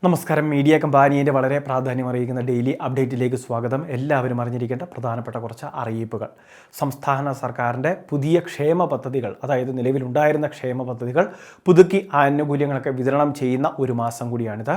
നമസ്കാരം. മീഡിയ കമ്പാനിയുടെ വളരെ പ്രാധാന്യമറിയിക്കുന്ന ഡെയിലി അപ്ഡേറ്റിലേക്ക് സ്വാഗതം. എല്ലാവരും അറിഞ്ഞിരിക്കേണ്ട പ്രധാനപ്പെട്ട കുറച്ച് അറിയിപ്പുകൾ. സംസ്ഥാന സർക്കാരിൻ്റെ പുതിയ ക്ഷേമ പദ്ധതികൾ, അതായത് നിലവിലുണ്ടായിരുന്ന ക്ഷേമ പദ്ധതികൾ പുതുക്കി ആനുകൂല്യങ്ങളൊക്കെ വിതരണം ചെയ്യുന്ന ഒരു മാസം കൂടിയാണിത്.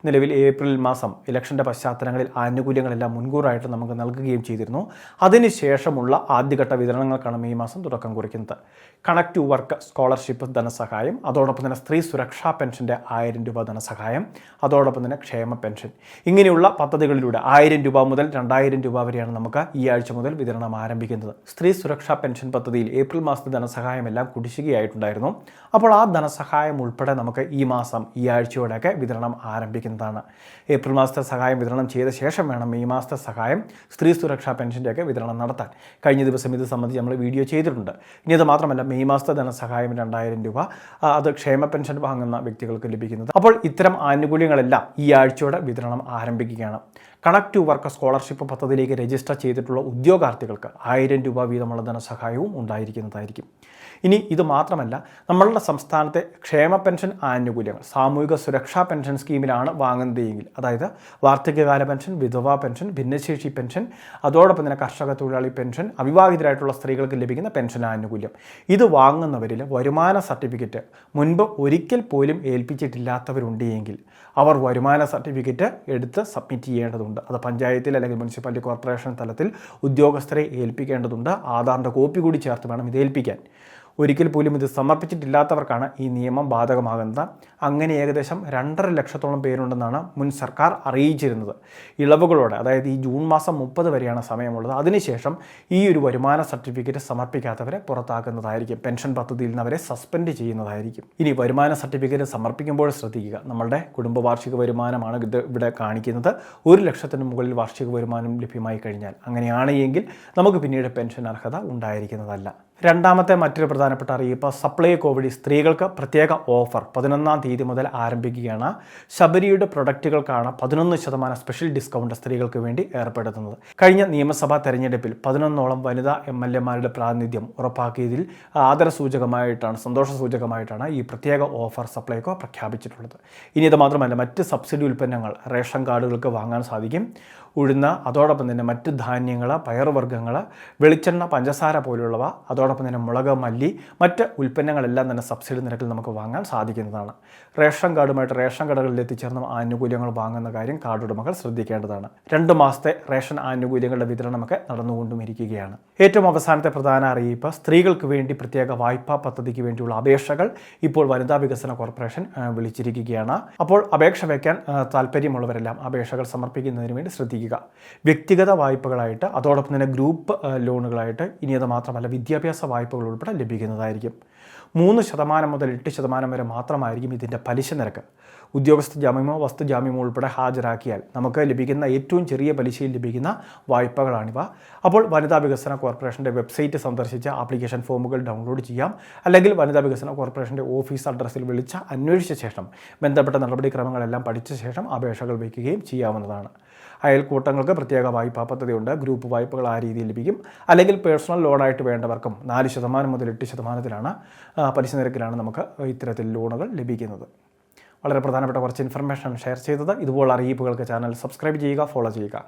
നിലവിൽ ഏപ്രിൽ മാസം ഇലക്ഷൻ്റെ പശ്ചാത്തലങ്ങളിൽ ആനുകൂല്യങ്ങളെല്ലാം മുൻകൂറായിട്ട് നമുക്ക് നൽകുകയും ചെയ്തിരുന്നു. അതിനുശേഷമുള്ള ആദ്യഘട്ട വിതരണങ്ങൾക്കാണ് മെയ് മാസം തുടക്കം കുറിക്കുന്നത്. കണക്ട് ടു വർക്ക് സ്കോളർഷിപ്പ് ധനസഹായം, അതോടൊപ്പം തന്നെ സ്ത്രീ സുരക്ഷാ പെൻഷൻ്റെ 1000 രൂപ ധനസഹായം, അതോടൊപ്പം തന്നെ ക്ഷേമ പെൻഷൻ, ഇങ്ങനെയുള്ള പദ്ധതികളിലൂടെ 1000 രൂപ മുതൽ 2000 രൂപ വരെയാണ് നമുക്ക് ഈ ആഴ്ച മുതൽ വിതരണം ആരംഭിക്കുന്നത്. സ്ത്രീ സുരക്ഷാ പെൻഷൻ പദ്ധതിയിൽ ഏപ്രിൽ മാസത്തെ ധനസഹായം എല്ലാം കുടിശ്ശികയായിട്ടുണ്ടായിരുന്നു. അപ്പോൾ ആ ധനസഹായം ഉൾപ്പെടെ നമുക്ക് ഈ മാസം ഈ ആഴ്ചയോടെയൊക്കെ വിതരണം ആരംഭിക്കുന്നതാണ്. ഏപ്രിൽ മാസത്തെ സഹായം വിതരണം ചെയ്ത ശേഷം വേണം മെയ് മാസത്തെ സഹായം സ്ത്രീ സുരക്ഷാ പെൻഷൻ്റെയൊക്കെ വിതരണം നടത്താൻ. കഴിഞ്ഞ ദിവസം ഇത് സംബന്ധിച്ച് നമ്മൾ വീഡിയോ ചെയ്തിട്ടുണ്ട്. ഇനി അത് മാത്രമല്ല, മെയ് മാസത്തെ ധനസഹായം 2000 രൂപ അത് ക്ഷേമ പെൻഷൻ വാങ്ങുന്ന വ്യക്തികൾക്ക് ലഭിക്കുന്നത്. അപ്പോൾ ഇത്തരം ആനുകൂല്യങ്ങളെല്ലാം ഈ ആഴ്ചയോടെ വിതരണം ആരംഭിക്കുകയാണ്. കണക്ട് ടു വർക്ക് സ്കോളർഷിപ്പ് പദ്ധതിയിലേക്ക് രജിസ്റ്റർ ചെയ്തിട്ടുള്ള ഉദ്യോഗാർത്ഥികൾക്ക് 1000 രൂപ വീതമുള്ള ധനസഹായവും ഉണ്ടായിരിക്കുന്നതായിരിക്കും. ഇനി ഇത് മാത്രമല്ല, നമ്മളുടെ സംസ്ഥാനത്തെ ക്ഷേമ പെൻഷൻ ആനുകൂല്യങ്ങൾ സാമൂഹിക സുരക്ഷാ പെൻഷൻ സ്കീമിലാണ് വാങ്ങുന്നതെങ്കിൽ, അതായത് വാർദ്ധക്യകാല പെൻഷൻ, വിധവാ പെൻഷൻ, ഭിന്നശേഷി പെൻഷൻ, അതോടൊപ്പം തന്നെ കർഷക തൊഴിലാളി പെൻഷൻ, അവിവാഹിതരായിട്ടുള്ള സ്ത്രീകൾക്ക് ലഭിക്കുന്ന പെൻഷൻ ആനുകൂല്യം, ഇത് വാങ്ങുന്നവരിൽ വരുമാന സർട്ടിഫിക്കറ്റ് മുൻപ് ഒരിക്കൽ പോലും ഏൽപ്പിച്ചിട്ടില്ലാത്തവരുണ്ടെങ്കിൽ അവർ വരുമാന സർട്ടിഫിക്കറ്റ് എടുത്ത് സബ്മിറ്റ് ചെയ്യേണ്ടതുണ്ട്. അത് പഞ്ചായത്തിൽ അല്ലെങ്കിൽ മുനിസിപ്പാലിറ്റി കോർപ്പറേഷൻ തലത്തിൽ ഉദ്യോഗസ്ഥരെ ഏൽപ്പിക്കേണ്ടതുണ്ട്. ആധാറിൻ്റെ കോപ്പി കൂടി ചേർത്ത് വേണം ഇത് ഏൽപ്പിക്കാൻ. ഒരിക്കൽ പോലും ഇത് സമർപ്പിച്ചിട്ടില്ലാത്തവർക്കാണ് ഈ നിയമം ബാധകമാകുന്നത്. അങ്ങനെ ഏകദേശം 2.5 ലക്ഷത്തോളം പേരുണ്ടെന്നാണ് മുൻ സർക്കാർ അറിയിച്ചിരുന്നത്. ഇളവുകളോടെ, അതായത് ഈ ജൂൺ മാസം 30 വരെയാണ് സമയമുള്ളത്. അതിനുശേഷം ഈ ഒരു വരുമാന സർട്ടിഫിക്കറ്റ് സമർപ്പിക്കാത്തവരെ പുറത്താക്കുന്നതായിരിക്കും. പെൻഷൻ പദ്ധതിയിൽ നിന്ന് അവരെ സസ്പെൻഡ് ചെയ്യുന്നതായിരിക്കും. ഇനി വരുമാന സർട്ടിഫിക്കറ്റ് സമർപ്പിക്കുമ്പോൾ ശ്രദ്ധിക്കുക, നമ്മളുടെ കുടുംബ വാർഷിക വരുമാനമാണ് ഇത് ഇവിടെ കാണിക്കുന്നത്. 1 ലക്ഷത്തിന് മുകളിൽ വാർഷിക വരുമാനം ലഭ്യമായി കഴിഞ്ഞാൽ, അങ്ങനെയാണെങ്കിൽ നമുക്ക് പിന്നീട് പെൻഷൻ അർഹത ഉണ്ടായിരിക്കുന്നതല്ല. രണ്ടാമത്തെ മറ്റൊരു പ്രധാനപ്പെട്ട അറിയിപ്പ്, സപ്ലൈകോ വഴി സ്ത്രീകൾക്ക് പ്രത്യേക ഓഫർ 11-ാം തീയതി മുതൽ ആരംഭിക്കുകയാണ്. ശബരിയുടെ പ്രൊഡക്റ്റുകൾക്കാണ് 11% സ്പെഷ്യൽ ഡിസ്കൗണ്ട് സ്ത്രീകൾക്ക് വേണ്ടി ഏർപ്പെടുത്തുന്നത്. കഴിഞ്ഞ നിയമസഭാ തെരഞ്ഞെടുപ്പിൽ 11ഓളം വനിതാ MLA-മാരുടെ പ്രാതിനിധ്യം ഉറപ്പാക്കിയതിൽ ആദരസൂചകമായിട്ടാണ്, സന്തോഷസൂചകമായിട്ടാണ് ഈ പ്രത്യേക ഓഫർ സപ്ലൈകോ പ്രഖ്യാപിച്ചിട്ടുള്ളത്. ഇനി ഇത് മാത്രമല്ല, മറ്റ് സബ്സിഡി ഉൽപ്പന്നങ്ങൾ റേഷൻ കാർഡുകൾക്ക് വാങ്ങാൻ സാധിക്കും. ഉഴുന്ന്, അതോടൊപ്പം തന്നെ മറ്റ് ധാന്യങ്ങൾ, പയറുവർഗ്ഗങ്ങൾ, വെളിച്ചെണ്ണ, പഞ്ചസാര പോലുള്ളവ, അതോടൊപ്പം തന്നെ മുളക്, മല്ലി, മറ്റ് ഉൽപ്പന്നങ്ങളെല്ലാം തന്നെ സബ്സിഡി നിരക്കിൽ നമുക്ക് വാങ്ങാൻ സാധിക്കുന്നതാണ്. റേഷൻ കാർഡുമായിട്ട് റേഷൻ കടകളിൽ എത്തിച്ചേർന്ന ആനുകൂല്യങ്ങൾ വാങ്ങുന്ന കാര്യം കാർഡ് ഉടമകൾ ശ്രദ്ധിക്കേണ്ടതാണ്. 2 മാസത്തെ റേഷൻ ആനുകൂല്യങ്ങളുടെ വിതരണമൊക്കെ നടന്നുകൊണ്ടും ഇരിക്കുകയാണ്. ഏറ്റവും അവസാനത്തെ പ്രധാന അറിയിപ്പ്, സ്ത്രീകൾക്ക് വേണ്ടി പ്രത്യേക വായ്പാ പദ്ധതിക്ക് വേണ്ടിയുള്ള അപേക്ഷകൾ ഇപ്പോൾ വനിതാ വികസന കോർപ്പറേഷൻ വിളിച്ചിരിക്കുകയാണ്. അപ്പോൾ അപേക്ഷ വയ്ക്കാൻ താല്പര്യമുള്ളവരെല്ലാം അപേക്ഷകൾ സമർപ്പിക്കുന്നതിന് വേണ്ടി ശ്രദ്ധിക്കുക. വ്യക്തിഗത വായ്പകളായിട്ട്, അതോടൊപ്പം തന്നെ ഗ്രൂപ്പ് ലോണുകളായിട്ട്, ഇനി അത് മാത്രമല്ല വിദ്യാഭ്യാസ വായ്പകൾ ഉൾപ്പെടെ ലഭിക്കുന്നതായിരിക്കും. 3% മുതൽ 8% വരെ മാത്രമായിരിക്കും ഇതിൻ്റെ പലിശ നിരക്ക്. ഉദ്യോഗസ്ഥ ജാമ്യമോ വസ്തു ജാമ്യമോ ഉൾപ്പെടെ ഹാജരാക്കിയാൽ നമുക്ക് ലഭിക്കുന്ന ഏറ്റവും ചെറിയ പലിശയിൽ ലഭിക്കുന്ന വായ്പകളാണിവ. അപ്പോൾ വനിതാ വികസന കോർപ്പറേഷൻ്റെ വെബ്സൈറ്റ് സന്ദർശിച്ച് ആപ്ലിക്കേഷൻ ഫോമുകൾ ഡൗൺലോഡ് ചെയ്യാം. അല്ലെങ്കിൽ വനിതാ വികസന കോർപ്പറേഷൻ്റെ ഓഫീസ് അഡ്രസ്സിൽ വിളിച്ച് അന്വേഷിച്ച ശേഷം ബന്ധപ്പെട്ട നടപടിക്രമങ്ങളെല്ലാം പഠിച്ച ശേഷം അപേക്ഷകൾ വയ്ക്കുകയും ചെയ്യാവുന്നതാണ്. അയൽക്കൂട്ടങ്ങൾക്ക് പ്രത്യേക വായ്പാ പദ്ധതിയുണ്ട്. ഗ്രൂപ്പ് വായ്പകൾ ആ രീതിയിൽ ലഭിക്കും. അല്ലെങ്കിൽ പേഴ്സണൽ ലോണായിട്ട് വേണ്ടവർക്കും 4% മുതൽ 8%-ലാണ് പലിശ നിരക്കിലാണ് നമുക്ക് ഇത്തരത്തിൽ ലോണുകൾ ലഭിക്കുന്നത്. വളരെ പ്രധാനപ്പെട്ട കുറച്ച് ഇൻഫർമേഷൻ ഷെയർ ചെയ്തത്. ഇതുപോലുള്ള അറിയിപ്പുകൾക്ക് ചാനൽ സബ്സ്ക്രൈബ് ചെയ്യുക, ഫോളോ ചെയ്യുക.